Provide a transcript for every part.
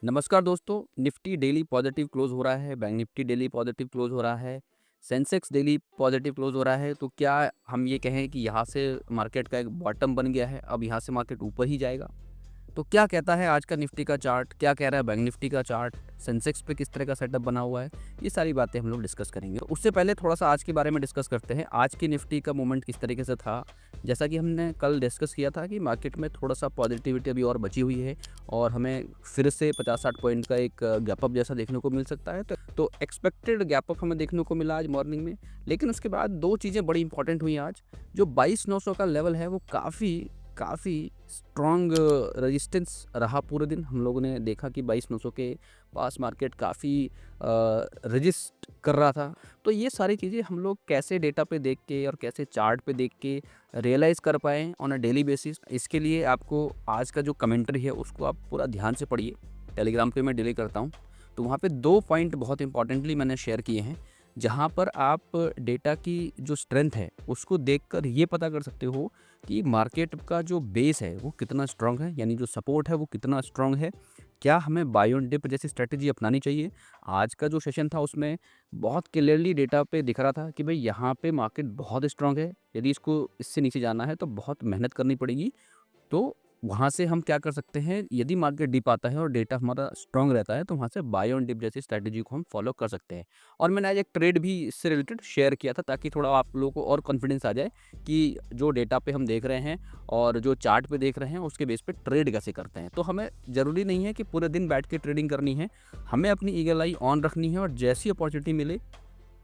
नमस्कार दोस्तों, Nifty daily positive close हो रहा है, bank Nifty daily positive close हो रहा है, सेंसेक्स डेली पॉजिटिव क्लोज हो रहा है। तो क्या हम ये कहें कि यहाँ से मार्केट का एक बॉटम बन गया है, अब यहाँ से मार्केट ऊपर ही जाएगा? तो क्या कहता है आज का निफ्टी का चार्ट, क्या कह रहा है बैंक निफ्टी का चार्ट, सेंसेक्स पे किस तरह का सेटअप बना हुआ है, ये सारी बातें हम लोग डिस्कस करेंगे। तो उससे पहले थोड़ा-सा आज के बारे में डिस्कस करते हैं। आज की निफ्टी का मूवमेंट किस तरीके से था? जैसा कि हमने कल डिस्कस किया था कि मार्केट में थोड़ा-सा पॉजिटिविटी अभी और बची हुई है और हमें फिर से 50-60 पॉइंट का एक गैप अप जैसा देखने को मिल सकता है। तो एक्सपेक्टेड गैप अप हमें देखने को मिला आज मॉर्निंग में। लेकिन उसके बाद 2 चीज़ें बड़ी इंपॉर्टेंट हुई आज। जो 22,900 का लेवल है वो काफ़ी स्ट्रॉन्ग रेजिस्टेंस रहा पूरे दिन। हम लोगों ने देखा कि 22,900 के पास मार्केट काफ़ी रेजिस्ट कर रहा था। तो ये सारी चीज़ें हम लोग कैसे डेटा पे देख के और कैसे चार्ट पे देख के रियलाइज़ कर पाएँ ऑन अ डेली बेसिस, इसके लिए आपको आज का जो कमेंट्री है उसको आप पूरा ध्यान से पढ़िए। टेलीग्राम पे मैं डिले करता हूँ, तो वहाँ पे 2 पॉइंट बहुत इंपॉर्टेंटली मैंने शेयर किए हैं, जहाँ पर आप डेटा की जो स्ट्रेंथ है उसको देखकर ये पता कर सकते हो कि मार्केट का जो बेस है वो कितना स्ट्रांग है, यानी जो सपोर्ट है वो कितना स्ट्रांग है। क्या हमें बाय ऑन डिप जैसी स्ट्रेटजी अपनानी चाहिए? आज का जो सेशन था उसमें बहुत क्लियरली डेटा पे दिख रहा था कि भाई यहाँ पे मार्केट बहुत स्ट्रांग है, यदि इसको इससे नीचे जाना है तो बहुत मेहनत करनी पड़ेगी। तो वहाँ से हम क्या कर सकते हैं, यदि मार्केट डिप आता है और डेटा हमारा स्ट्रांग रहता है तो वहाँ से बाय ऑन डिप जैसी स्ट्रैटेजी को हम फॉलो कर सकते हैं। और मैंने आज एक ट्रेड भी इससे रिलेटेड शेयर किया था ताकि थोड़ा आप लोगों को और कॉन्फिडेंस आ जाए कि जो डेटा पे हम देख रहे हैं और जो चार्ट पे देख रहे हैं उसके बेस पे ट्रेड कैसे करते हैं। तो हमें ज़रूरी नहीं है कि पूरे दिन बैठ के ट्रेडिंग करनी है, हमें अपनी ईगल आई ऑन रखनी है और जैसी अपॉर्चुनिटी मिले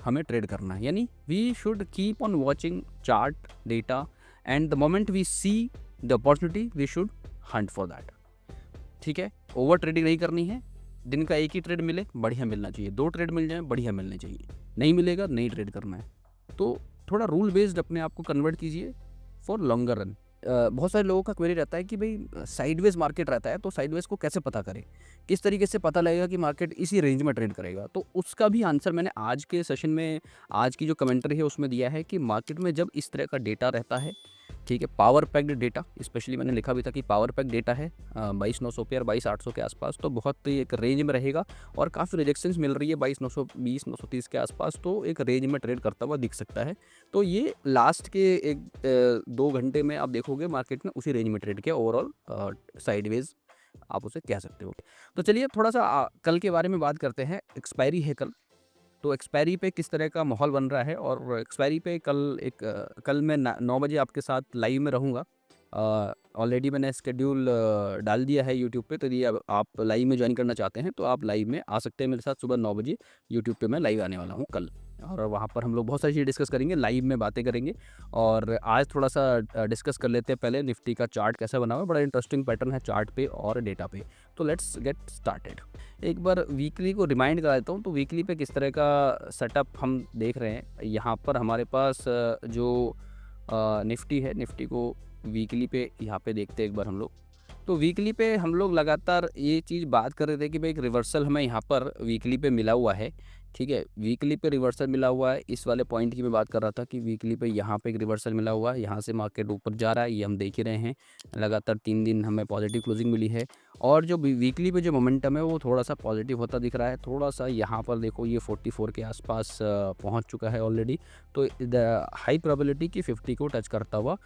हमें ट्रेड करना है। यानी we should keep on watching chart data and the moment we see the opportunity we should hunt for that. ठीक है, ओवर ट्रेडिंग नहीं करनी है। दिन का एक ही ट्रेड मिले, बढ़िया मिलना चाहिए। 2 ट्रेड मिल जाए, बढ़िया मिलने चाहिए। नहीं मिलेगा, नहीं ट्रेड करना है। तो थोड़ा रूल बेस्ड अपने आप को कन्वर्ट कीजिए फॉर लॉन्गर रन। बहुत सारे लोगों का क्वेरी रहता है कि भाई साइडवेज मार्केट रहता है तो साइडवेज को कैसे पता करें, किस तरीके से पता लगेगा कि मार्केट इसी रेंज में ट्रेड करेगा। तो उसका भी आंसर मैंने आज के सेशन में, आज की जो कमेंट्री है उसमें दिया है कि मार्केट में जब इस तरह का डेटा रहता है, ठीक है, पावर पैक्ड डेटा, स्पेशली मैंने लिखा भी था कि पावर पैक्ड डेटा है 22,900 पे और 22,800 के आसपास, तो बहुत एक रेंज में रहेगा और काफ़ी रिजेक्शंस मिल रही है 22,920 930 के आसपास, तो एक रेंज में ट्रेड करता हुआ दिख सकता है। तो ये लास्ट के 2 घंटे में आप देखोगे मार्केट ने उसी रेंज में ट्रेड किया ओवरऑल, साइडवेज आप उसे कह सकते हो। तो चलिए थोड़ा-सा कल के बारे में बात करते हैं। एक्सपायरी है कल, तो एक्सपायरी पे किस तरह का माहौल बन रहा है और एक्सपायरी पे कल मैं 9 बजे आपके साथ लाइव में रहूँगा। ऑलरेडी मैंने शेड्यूल डाल दिया है यूट्यूब पे, तो यदि अब आप लाइव में ज्वाइन करना चाहते हैं तो आप लाइव में आ सकते हैं मेरे साथ सुबह 9 बजे। यूट्यूब पे मैं लाइव आने वाला हूँ कल और वहाँ पर हम लोग बहुत सारी चीज़ें डिस्कस करेंगे, लाइव में बातें करेंगे। और आज थोड़ा-सा डिस्कस कर लेते हैं पहले निफ्टी का चार्ट कैसा बना हुआ है, बड़ा इंटरेस्टिंग पैटर्न है चार्ट पे और डेटा पे। तो लेट्स गेट स्टार्टेड। एक बार वीकली को रिमाइंड करा देता हूँ, तो वीकली पे किस तरह का सेटअप हम देख रहे हैं। यहाँ पर हमारे पास जो निफ्टी है, निफ्टी को वीकली पे यहाँ पे देखते हैं एक बार हम लोग। तो वीकली पे हम लोग लगातार ये चीज़ बात कर रहे थे कि भाई एक रिवर्सल हमें यहाँ पर वीकली पे मिला हुआ है, ठीक है? वीकली पे रिवर्सल मिला हुआ है, इस वाले पॉइंट की मैं बात कर रहा था कि वीकली पे यहाँ पे एक रिवर्सल मिला हुआ है, यहाँ से मार्केट ऊपर जा रहा है, ये हम देख ही रहे हैं। लगातार 3 दिन हमें पॉजिटिव क्लोजिंग मिली है और जो वीकली पे जो मोमेंटम है वो थोड़ा-सा पॉजिटिव होता दिख रहा है। थोड़ा-सा यहाँ पर देखो ये 44 के आसपास पहुँच चुका है ऑलरेडी, तो द हाई प्रोबेबिलिटी कि 50 को टच करता हुआ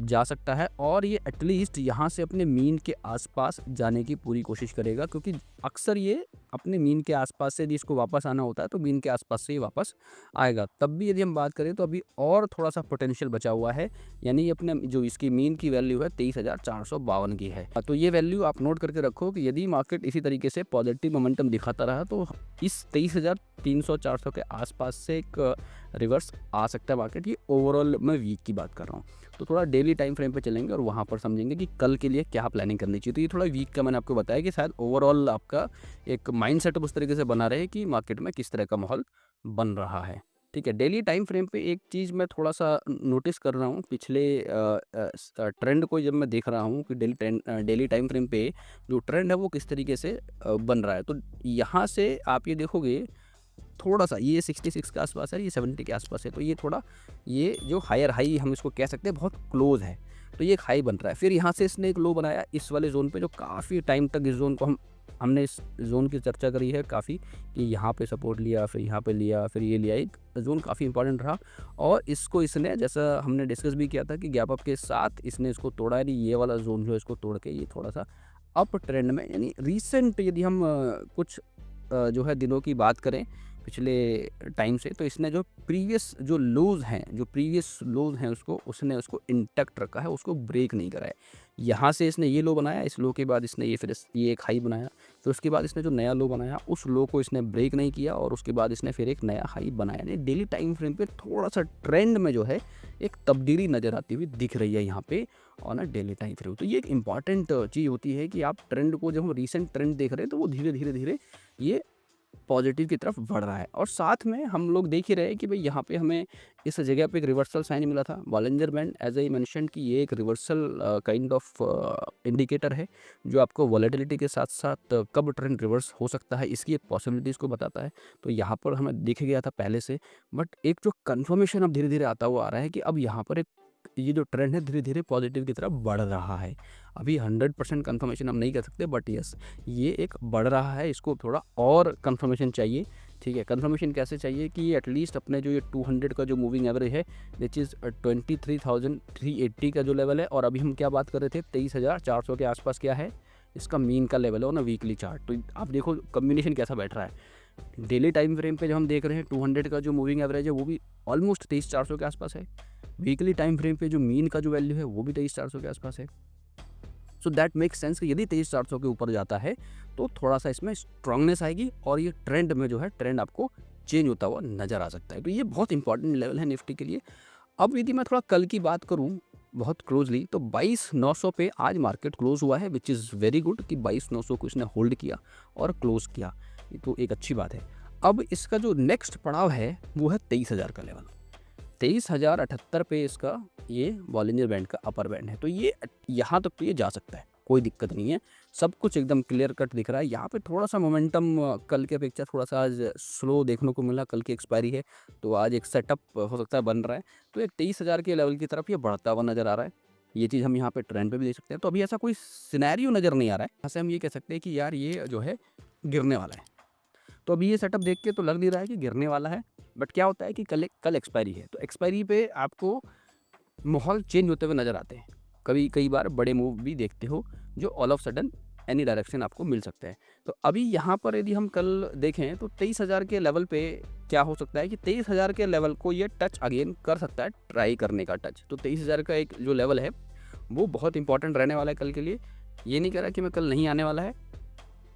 जा सकता है और ये एटलीस्ट यहाँ से अपने मीन के आसपास जाने की पूरी कोशिश करेगा, क्योंकि अक्सर ये अपने मीन के आसपास से यदि इसको वापस आना होता है तो मीन के आसपास से ही वापस आएगा। तब भी यदि हम बात करें तो अभी और थोड़ा-सा पोटेंशियल बचा हुआ है, यानी अपने जो इसकी मीन की वैल्यू है 23,452 की है। तो ये वैल्यू आप नोट करके रखो कि यदि मार्केट इसी तरीके से पॉजिटिव मोमेंटम दिखाता रहा तो इस 23,300-400 के आसपास से एक रिवर्स आ सकता है मार्केट। ये ओवरऑल मैं वीक की बात कर रहा हूँ। तो थोड़ा डेली टाइम फ्रेम पे चलेंगे और वहाँ पर समझेंगे कि कल के लिए क्या प्लानिंग करनी चाहिए। तो ये थोड़ा वीक का मैंने आपको बताया कि शायद ओवरऑल आपका एक माइंड सेटअप उस तरीके से बना रहे कि मार्केट में किस तरह का माहौल बन रहा है। ठीक है, डेली टाइम फ्रेम पे एक चीज़ मैं थोड़ा-सा नोटिस कर रहा हूँ पिछले ट्रेंड को जब मैं देख रहा हूँ कि डेली टाइम फ्रेम पे जो ट्रेंड है वो किस तरीके से बन रहा है। तो यहाँ से आप ये देखोगे थोड़ा-सा ये 66 के आसपास है, ये 70 के आसपास है, तो ये थोड़ा, ये जो हायर हाई हम इसको कह सकते हैं बहुत क्लोज़ है, तो ये एक हाई बन रहा है। फिर यहाँ से इसने एक लो बनाया इस वाले ज़ोन पे जो काफ़ी टाइम तक इस ज़ोन को हम हमने इस ज़ोन की चर्चा करी है काफ़ी कि यहाँ पे सपोर्ट लिया, फिर यहाँ पे लिया, फिर ये लिया। एक ज़ोन काफ़ी इंपॉर्टेंट रहा और इसको इसने, जैसा हमने डिस्कस भी किया था कि गैप अप के साथ इसने इसको तोड़ा, यानी ये वाला ज़ोन जो है इसको तोड़ के ये थोड़ा-सा अप ट्रेंड में, यानी रीसेंट यदि हम कुछ जो है दिनों की बात करें पिछले टाइम से, तो इसने जो प्रीवियस लोज़ हैं उसने उसको इंटैक्ट रखा है, उसको ब्रेक नहीं करा है। यहाँ से इसने ये लो बनाया, इस लो के बाद इसने ये एक हाई बनाया, फिर उसके बाद इसने जो नया लो बनाया उस लो को इसने ब्रेक नहीं किया और उसके बाद इसने फिर एक नया हाई बनाया। यानी डेली टाइम फ्रेम पे थोड़ा-सा ट्रेंड में जो है एक तब्दीली नज़र आती हुई दिख रही है यहाँ पे और ना डेली टाइम फ्रेम। तो ये एक इम्पॉर्टेंट चीज़ होती है कि आप ट्रेंड को, जब हम रीसेंट ट्रेंड देख रहे हैं तो वो धीरे-धीरे ये पॉजिटिव की तरफ बढ़ रहा है। और साथ में हम लोग देख ही रहे हैं कि भाई यहाँ पे हमें इस जगह पे एक रिवर्सल साइन मिला था, Bollinger band, as I mention कि ये एक रिवर्सल काइंड ऑफ इंडिकेटर है जो आपको वॉलेटिलिटी के साथ साथ कब ट्रेंड रिवर्स हो सकता है इसकी एक पॉसिबिलिटीज़ को बताता है। तो यहाँ पर हमें दिख गया था पहले से, बट एक जो कन्फर्मेशन अब धीरे धीरे आता हुआ आ रहा है कि अब यहाँ पर एक ये जो ट्रेंड है धीरे धीरे पॉजिटिव की तरफ बढ़ रहा है। अभी 100% कन्फर्मेशन हम नहीं कर सकते, बट यस ये एक बढ़ रहा है, इसको थोड़ा और कंफर्मेशन चाहिए। ठीक है, कंफर्मेशन कैसे चाहिए कि एटलीस्ट अपने जो ये 200 का जो मूविंग एवरेज है विच इज़ 23,380 का जो लेवल है, और अभी हम क्या बात कर रहे थे 23,400 के आसपास क्या है इसका मीन का लेवल है ना वीकली चार्ट। तो आप देखो कम्बिनेशन कैसा बैठ रहा है। डेली टाइम फ्रेम पे जब हम देख रहे हैं 200 का जो मूविंग एवरेज है वो भी ऑलमोस्ट 23,400 के आसपास है। वीकली टाइम फ्रेम पे जो मीन का जो वैल्यू है वो भी 23,400 के आसपास है। सो दैट मेक्स सेंस कि यदि 23,400 के ऊपर जाता है तो थोड़ा सा इसमें स्ट्रांगनेस आएगी और ये ट्रेंड में जो है ट्रेंड आपको चेंज होता हुआ नज़र आ सकता है। तो ये बहुत इंपॉर्टेंट लेवल है निफ्टी के लिए। अब यदि मैं थोड़ा कल की बात करूं बहुत क्लोजली, तो 22,900 पे आज मार्केट क्लोज हुआ है, विच इज़ वेरी गुड कि 22,900 को इसने होल्ड किया और क्लोज किया, तो एक अच्छी बात है। अब इसका जो नेक्स्ट पड़ाव है वो है 23,000 का लेवल। 23,078 पे इसका ये बॉलिंजर बैंड का अपर बैंड है, तो ये यहाँ तक तो ये जा सकता है, कोई दिक्कत नहीं है, सब कुछ एकदम क्लियर कट दिख रहा है। यहाँ पे थोड़ा सा मोमेंटम कल के अपेक्षा थोड़ा सा आज स्लो देखने को मिला, कल की एक्सपायरी है तो आज एक सेटअप हो सकता है बन रहा है, तो एक 23,000 के लेवल की तरफ ये बढ़ता हुआ नज़र आ रहा है। ये चीज़ हम यहाँ पे ट्रेंड पे भी देख सकते हैं। तो अभी ऐसा कोई सिनेरियो नज़र नहीं आ रहा है यहाँ से हम ये कह सकते हैं कि यार ये जो है गिरने वाला है। तो अभी ये सेटअप देख के तो लग नहीं रहा है कि गिरने वाला है, बट क्या होता है कि कल एक्सपायरी है, तो एक्सपायरी पे आपको माहौल चेंज होते हुए नज़र आते हैं। कई बार बड़े मूव भी देखते हो जो all of sudden any direction आपको मिल सकता है। तो अभी यहाँ पर यदि हम कल देखें तो 23,000 के लेवल पे क्या हो सकता है कि 23,000 के लेवल को ये टच अगेन कर सकता है, ट्राई करने का टच। तो 23,000 का एक जो लेवल है वो बहुत इंपॉर्टेंट रहने वाला है कल के लिए। ये नहीं कह रहा कि मैं कल नहीं आने वाला है,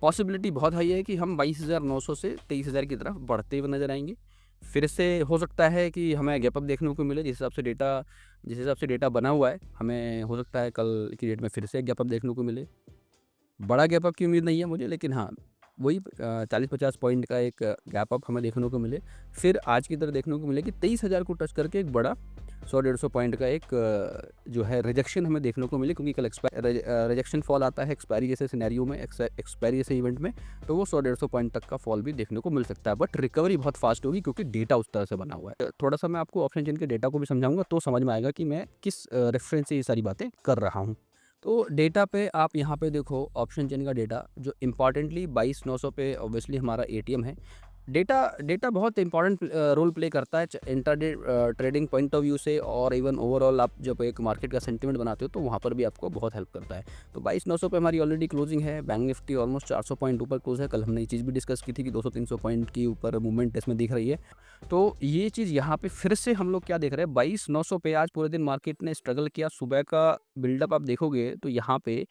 पॉसिबिलिटी बहुत हाई है कि हम 22,900 से 23,000 की तरफ बढ़ते हुए नज़र आएंगे। फिर से हो सकता है कि हमें गैप अप देखने को मिले, जिस हिसाब से डेटा बना हुआ है, हमें हो सकता है कल की डेट में फिर से गैप अप देखने को मिले। बड़ा गैप अप की उम्मीद नहीं है मुझे, लेकिन हाँ वही 40-50 पॉइंट का एक गैप अप हमें देखने को मिले। फिर आज की तरह देखने को मिले कि 23,000 को टच करके एक बड़ा 100-150 पॉइंट का एक जो है रिजेक्शन हमें देखने को मिले, क्योंकि कल रिजेक्शन फॉल आता है एक्सपायरी जैसे सिनेरियो में, एक्सपायरी जैसे इवेंट में, तो वो 100-150 पॉइंट तक का फॉल भी देखने को मिल सकता है। बट रिकवरी बहुत फास्ट होगी क्योंकि डेटा उस तरह से बना हुआ है। थोड़ा सा मैं आपको ऑप्शन चेन के डेटा को भी समझाऊंगा तो समझ में आएगा कि मैं किस रेफरेंस से ये सारी बातें कर रहा हूँ। तो डेटा पे आप यहाँ पे देखो ऑप्शन चेन का डेटा जो इम्पॉर्टेंटली 22,900 पे ऑब्वियसली हमारा एटीएम है। डेटा बहुत इंपॉर्टेंट रोल प्ले करता है intraday trading point of view से, और इवन ओवरऑल आप जब एक मार्केट का सेंटिमेंट बनाते हो तो वहाँ पर भी आपको बहुत हेल्प करता है। तो 22,900 पे हमारी ऑलरेडी क्लोजिंग है। बैंक निफ्टी ऑलमोस्ट 400 पॉइंट ऊपर क्लोज है। कल हमने ये चीज़ भी डिस्कस की थी कि 200-300 पॉइंट की ऊपर मूवमेंट इसमें दिख रही है। तो ये चीज़ यहाँ पे फिर से हम लोग क्या देख रहे हैं, 22,900 पे आज पूरे दिन मार्केट ने स्ट्रगल किया। सुबह का बिल्डअप आप देखोगे तो यहाँ पे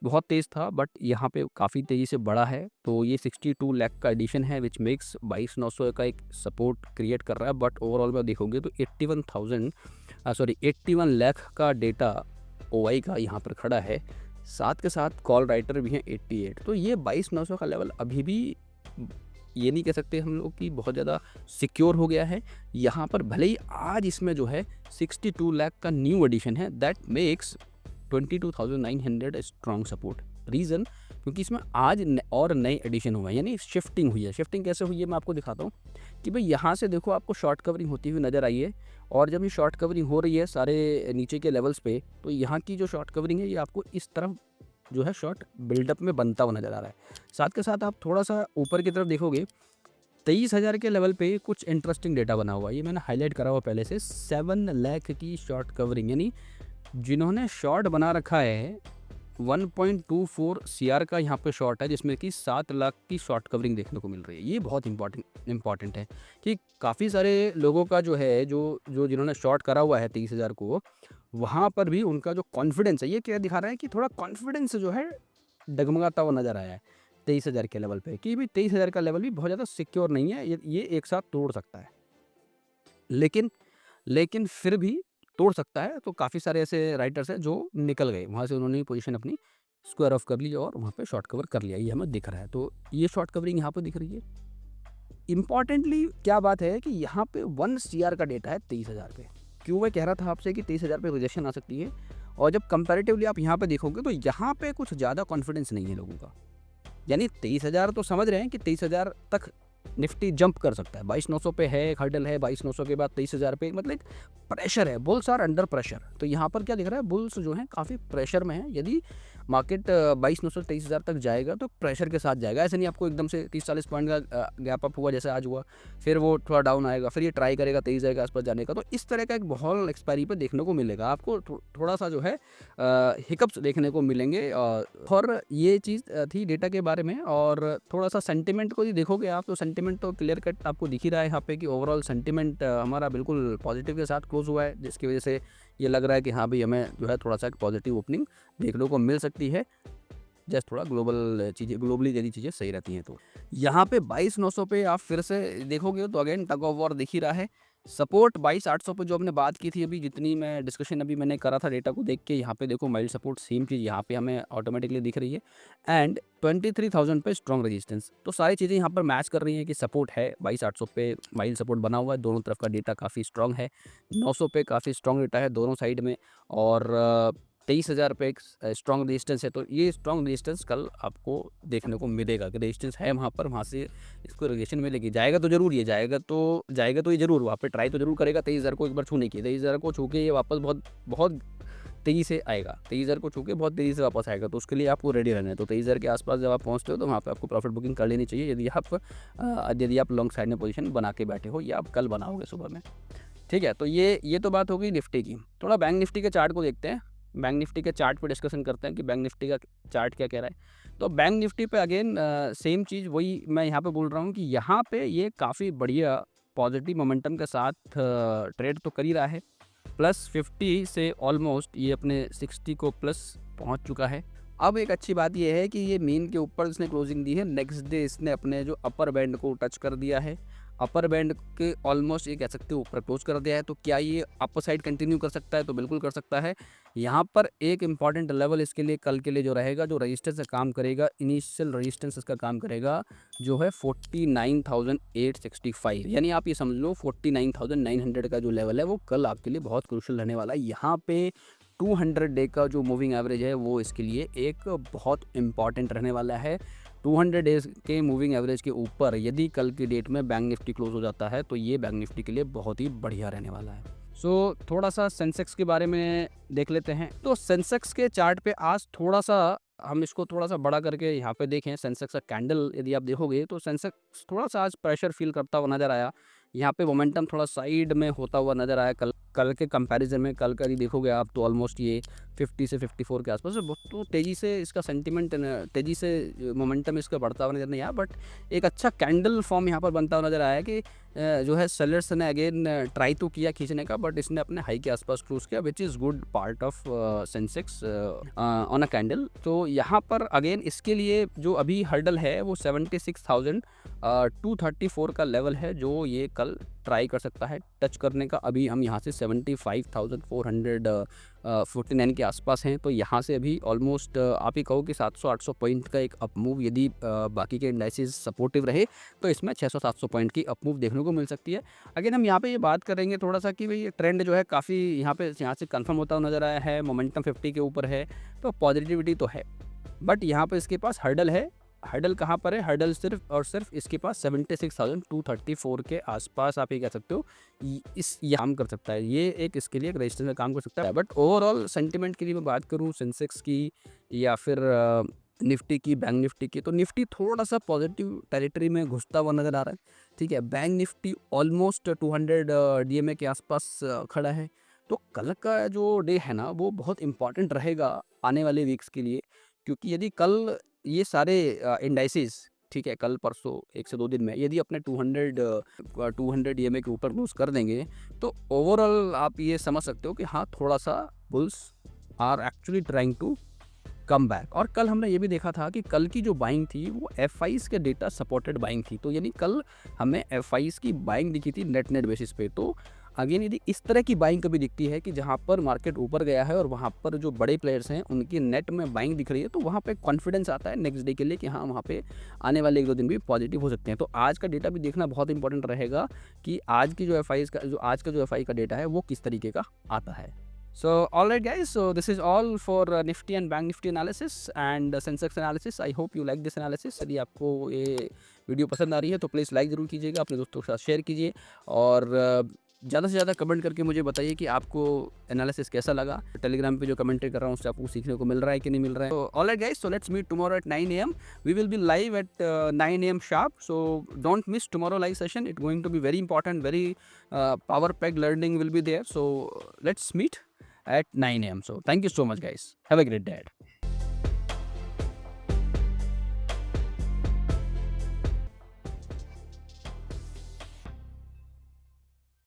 बहुत तेज़ था, बट यहाँ पे काफ़ी तेज़ी से बढ़ा है। तो ये 62 लाख का एडिशन है विच मेक्स 22,900 का एक सपोर्ट क्रिएट कर रहा है। बट ओवरऑल में देखोगे तो 81 लाख का डेटा ओआई का यहाँ पर खड़ा है, साथ के साथ कॉल राइटर भी हैं 88। तो ये 22,900 का लेवल अभी भी ये नहीं कह सकते हम लोग कि बहुत ज़्यादा सिक्योर हो गया है। यहाँ पर भले ही आज इसमें जो है 62 लाख का न्यू एडिशन है, that makes 22,900 strong support. Reason क्योंकि इसमें आज और नए एडिशन हुआ है, यानी शिफ्टिंग हुई है। शिफ्टिंग कैसे हुई है मैं आपको दिखाता हूँ कि भाई यहाँ से देखो आपको शॉर्ट कवरिंग होती हुई नज़र आई है, और जब ये शॉर्ट कवरिंग हो रही है सारे नीचे के लेवल्स पे, तो यहाँ की जो शॉर्ट कवरिंग है ये आपको इस तरफ जो है शॉर्ट बिल्डअप में बनता हुआ नज़र आ रहा है। साथ के साथ आप थोड़ा-सा ऊपर की तरफ देखोगे 23,000 के लेवल पे कुछ इंटरेस्टिंग डेटा बना हुआ है। ये मैंने हाइलाइट करा हुआ पहले से 7 लाख की शॉर्ट कवरिंग, यानी जिन्होंने शॉर्ट बना रखा है 1.24 सीआर का यहाँ पे शॉर्ट है, जिसमें कि 7 लाख की शॉर्ट कवरिंग देखने को मिल रही है। ये बहुत इंपॉर्टेंट है कि काफ़ी सारे लोगों का जो है जो जो जिन्होंने शॉर्ट करा हुआ है 23,000 को, वहाँ पर भी उनका जो कॉन्फिडेंस है, ये क्या दिखा रहा है कि थोड़ा कॉन्फिडेंस जो है डगमगाता हुआ नज़र आया है 23,000 के लेवल पे, कि भाई 23,000 का लेवल भी बहुत ज़्यादा सिक्योर नहीं है, ये एक साथ तोड़ सकता है। लेकिन लेकिन फिर भी तोड़ सकता है। तो काफ़ी सारे ऐसे राइटर्स हैं जो निकल गए वहाँ से, उन्होंने पोजीशन अपनी स्क्वायर ऑफ कर ली और वहाँ पे शॉर्ट कवर कर लिया, ये हमें दिख रहा है। तो ये शॉर्ट कवरिंग यहाँ पे दिख रही है। इम्पॉर्टेंटली क्या बात है कि यहाँ पे 1 सीआर का डेटा है 23,000 पे। क्यों मैं कह रहा था आपसे कि 23,000 पे रिजेक्शन आ सकती है, और जब कंपैरेटिवली आप यहाँ पे देखोगे तो यहाँ पे कुछ ज़्यादा कॉन्फिडेंस नहीं है लोगों का। यानी 23,000 तो समझ रहे हैं कि 23,000 तक निफ्टी जंप कर सकता है। 22,900 पे है, एक हर्डल है 22,900 के बाद 23,000 पे, मतलब एक प्रेशर है, बुल्स आर अंडर प्रेशर। तो यहाँ पर क्या दिख रहा है, बुल्स जो हैं काफ़ी प्रेशर में है। यदि मार्केट 22,900 से 23,000 तक जाएगा तो प्रेशर के साथ जाएगा। ऐसे नहीं आपको एकदम से 30-40 पॉइंट का गैप अप हुआ जैसे आज हुआ, फिर वो थोड़ा डाउन आएगा, फिर ये ट्राई करेगा 23,000 के आसपास जाने का। तो इस तरह का एक माहौल एक्सपायरी पे देखने को मिलेगा आपको। थोड़ा सा जो है हिकअप्स देखने को मिलेंगे। और ये चीज़ थी डेटा के बारे में। और थोड़ा सा सेंटिमेंट को ही देखोगे आप, तो सेंटिमेंट तो क्लियर कट आपको दिख ही रहा है यहाँ पे कि ओवरऑल सेंटिमेंट हमारा बिल्कुल पॉजिटिव के साथ क्लोज हुआ है, जिसकी वजह से ये लग रहा है कि हाँ भाई हमें जो है थोड़ा सा एक पॉजिटिव ओपनिंग देखने को मिल सकती है। जस्ट थोड़ा ग्लोबली यदि चीज़ें सही रहती हैं तो यहाँ पे 22,900 पे आप फिर से देखोगे तो अगेन टग ऑफ वॉर दिख ही रहा है। सपोर्ट 22,800 पे जो हमने बात की थी अभी, जितनी मैं डिस्कशन अभी मैंने करा था डेटा को देख के, यहाँ पे देखो माइल्ड सपोर्ट सेम चीज़ यहाँ पे हमें ऑटोमेटिकली दिख रही है। एंड 23,000 पे स्ट्रॉन्ग रेजिस्टेंस। तो सारी चीज़ें यहाँ पर मैच कर रही हैं कि सपोर्ट है 22,800 पे, माइल्ड सपोर्ट बना हुआ है, दोनों तरफ का डेटा काफ़ी स्ट्रॉन्ग है। 900 पे काफ़ी स्ट्रॉन्ग डेटा है दोनों साइड में, और 23,000 पे एक स्ट्रॉन्ग रेजिस्टेंस है। तो ये स्ट्रॉन्ग रेजिस्टेंस कल आपको देखने को मिलेगा कि रेजिस्टेंस है वहाँ पर, वहाँ से इसको रिजेक्शन मिलेगी। जाएगा तो ज़रूर, ये जाएगा तो ये ज़रूर वहाँ पे ट्राई तो ज़रूर करेगा 23,000 को एक बार छूने की। 23,000 को छू के ये वापस बहुत बहुत तेज़ी से आएगा, 23,000 को छू के बहुत तेज़ी से वापस आएगा। तो उसके लिए आपको रेडी रहना है। तो 23,000 के आसपास जब आप पहुँचते हो तो वहाँ पे आपको प्रॉफिट बुकिंग कर लेनी चाहिए, यदि आप लॉन्ग साइड में पोजीशन बना के बैठे हो, या आप कल बनाओगे सुबह में। ठीक है, तो ये तो बात हो गई निफ्टी की। थोड़ा बैंक निफ्टी के चार्ट को देखते हैं। बैंक निफ्टी के चार्ट पे डिस्कशन करते हैं कि बैंक निफ्टी का चार्ट क्या कह रहा है। तो बैंक निफ्टी पे अगेन सेम चीज़ वही मैं यहाँ पे बोल रहा हूँ कि यहाँ पे ये काफ़ी बढ़िया पॉजिटिव मोमेंटम के साथ ट्रेड तो कर ही रहा है। +50 से ऑलमोस्ट ये अपने 60 को प्लस पहुँच चुका है। अब एक अच्छी बात ये है कि ये मीन के ऊपर इसने क्लोजिंग दी है। नेक्स्ट डे इसने अपने जो अपर बैंड को टच कर दिया है, अपर बैंड के ऑलमोस्ट ये कह सकते हो ऊपर क्लोज कर दिया है। तो क्या ये अपर साइड कंटिन्यू कर सकता है? तो बिल्कुल कर सकता है। यहाँ पर एक इंपॉर्टेंट लेवल इसके लिए कल के लिए जो रहेगा, जो रजिस्टेंस का काम करेगा, इनिशियल रजिस्टेंस इसका काम करेगा, जो है 49,865। यानी आप ये समझ लो 49,900 का जो लेवल है वो कल आपके लिए बहुत क्रूशियल रहने वाला है। यहाँ पे 200 डे का जो मूविंग एवरेज है वो इसके लिए एक बहुत इंपॉर्टेंट रहने वाला है। 200 डेज़ के मूविंग एवरेज के ऊपर यदि कल की डेट में बैंक निफ्टी क्लोज हो जाता है तो ये बैंक निफ्टी के लिए बहुत ही बढ़िया रहने वाला है। सो थोड़ा सा सेंसेक्स के बारे में देख लेते हैं। तो सेंसेक्स के चार्ट पे आज थोड़ा सा हम इसको थोड़ा सा बड़ा करके यहाँ पे देखें, सेंसेक्स का कैंडल यदि आप देखोगे तो सेंसेक्स थोड़ा सा आज प्रेशर फील करता हुआ नज़र आया। यहाँ पे मोमेंटम थोड़ा साइड में होता हुआ नज़र आया कल के कंपैरिजन में। कल का ही देखोगे आप तो ऑलमोस्ट ये 50 से 54 के आसपास है। तो तेज़ी से इसका सेंटिमेंट, तेज़ी से मोमेंटम इसका बढ़ता हुआ नज़र नहीं आया, बट एक अच्छा कैंडल फॉर्म यहाँ पर बनता हुआ नज़र आया कि जो है सेलर्स ने अगेन ट्राई तो किया खींचने का, बट इसने अपने हाई के आसपास क्लोज किया, which is good part of Sensex on a candle. तो यहाँ पर अगेन इसके लिए जो अभी हर्डल है वो 76,234 का लेवल है, जो ये कल ट्राई कर सकता है टच करने का। अभी हम यहाँ से 75,449 के आसपास हैं। तो यहाँ से अभी ऑलमोस्ट आप ही कहो कि 700-800 पॉइंट का एक अप मूव, यदि बाकी के इंडाइसेस सपोर्टिव रहे तो इसमें 600-700 पॉइंट की अप मूव देखने को मिल सकती है। अगेन हम यहाँ पे ये बात करेंगे थोड़ा सा कि भाई ये ट्रेंड जो है काफ़ी यहाँ से कंफर्म होता हुआ नज़र आया है। मोमेंटम 50 के ऊपर है, तो पॉजिटिविटी तो है, बट यहाँ पे इसके पास हर्डल है हर्डल कहाँ पर है, हर्डल सिर्फ और सिर्फ इसके पास 76,234 के आसपास आप ये कह सकते हो ये काम कर सकता है, ये एक इसके लिए एक रजिस्टेंस में काम कर सकता है। बट ओवरऑल सेंटिमेंट के लिए मैं बात करूँ सेंसेक्स की या फिर निफ्टी की, बैंक निफ्टी की, तो निफ्टी थोड़ा सा पॉजिटिव टेरिटरी में घुसता हुआ नज़र आ रहा है, ठीक है। बैंक निफ्टी ऑलमोस्ट 200 डीएमए के आसपास खड़ा है। तो कल का जो डे है ना वो बहुत इंपॉर्टेंट रहेगा आने वाले वीक्स के लिए, क्योंकि यदि कल ये सारे इंडाइसिस, ठीक है, कल परसों 1 से 2 दिन में यदि अपने 200 ईएमए के ऊपर क्लोज कर देंगे, तो ओवरऑल आप ये समझ सकते हो कि हाँ, थोड़ा-सा bulls are actually trying to come back. और कल हमने ये भी देखा था कि कल की जो बाइंग थी वो एफआईज के डेटा सपोर्टेड बाइंग थी, तो यानी कल हमें एफआईज की बाइंग दिखी थी नेट बेसिस पे। तो अगेन यदि इस तरह की बाइंग कभी दिखती है कि जहाँ पर मार्केट ऊपर गया है और वहाँ पर जो बड़े प्लेयर्स हैं उनकी नेट में बाइंग दिख रही है, तो वहाँ पे कॉन्फिडेंस आता है नेक्स्ट डे के लिए कि हाँ, वहाँ पे आने वाले 1-2 दिन भी पॉजिटिव हो सकते हैं। तो आज का डेटा भी देखना बहुत इंपॉर्टेंट रहेगा कि आज की जो एफआई का डेटा है वो किस तरीके का आता है। So alright guys, so this is all for Nifty and Bank Nifty analysis and Sensex analysis. I hope you like this analysis. यदि आपको ये वीडियो पसंद आ रही है तो प्लीज़ लाइक ज़रूर कीजिएगा, अपने दोस्तों के साथ शेयर कीजिए और ज़्यादा से ज़्यादा कमेंट करके मुझे बताइए कि आपको एनालिसिस कैसा लगा। टेलीग्राम पे जो कमेंट्री कर रहा हूँ उससे आपको सीखने को मिल रहा है कि नहीं मिल रहा है। तो alright guys, so let's meet tomorrow at 9 AM. We will be live at 9 AM sharp. So don't miss tomorrow live session. It's going to be very important, very power packed learning will be there. So let's meet at 9 AM. So thank you so much guys. Have a great day.